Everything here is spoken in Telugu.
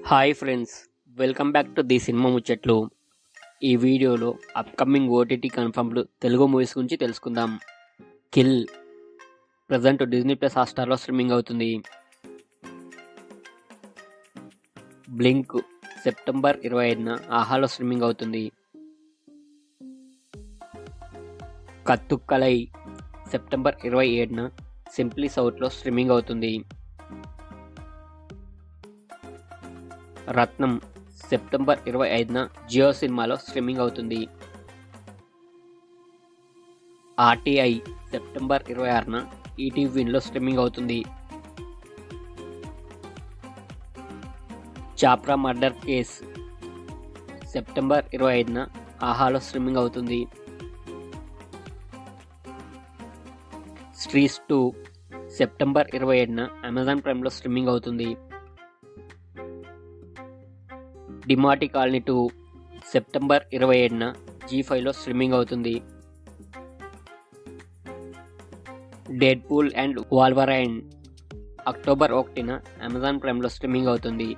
Hi friends, welcome back to the cinema ముచ్చట్లు. ఈ వీడియోలో upcoming OTT confirmed Telugu movies గురించి తెలుసుకుందాం. కిల్ ప్రజెంట్ డిజ్నీ ప్లస్ హాట్‌స్టార్లో స్ట్రీమింగ్ అవుతుంది. బ్లింక్ సెప్టెంబర్ 25న ఆహాలో స్ట్రీమింగ్ అవుతుంది. కత్తుక్కలై సెప్టెంబర్ 27న సింప్లీ సౌత్లో స్ట్రీమింగ్ అవుతుంది. రత్నం సెప్టెంబర్ 25న జియో సినిమాలో స్ట్రీమింగ్ అవుతుంది. ఆర్టీఐ సెప్టెంబర్ 26న ఈటీవీ విన్లో స్ట్రీమింగ్ అవుతుంది. చాప్రా మర్డర్ కేస్ సెప్టెంబర్ 25న ఆహాలో స్ట్రీమింగ్ అవుతుంది. స్ట్రీస్ 2 సెప్టెంబర్ 27న అమెజాన్ ప్రైమ్లో స్ట్రీమింగ్ అవుతుంది. డిమాటి కాలనీ 2 సెప్టెంబర్ 27న జీ5లో స్ట్రీమింగ్ అవుతుంది. డెడ్పూల్ అండ్ వాల్వరైన్ అక్టోబర్ 1న అమెజాన్ ప్రైమ్లో స్ట్రీమింగ్ అవుతుంది.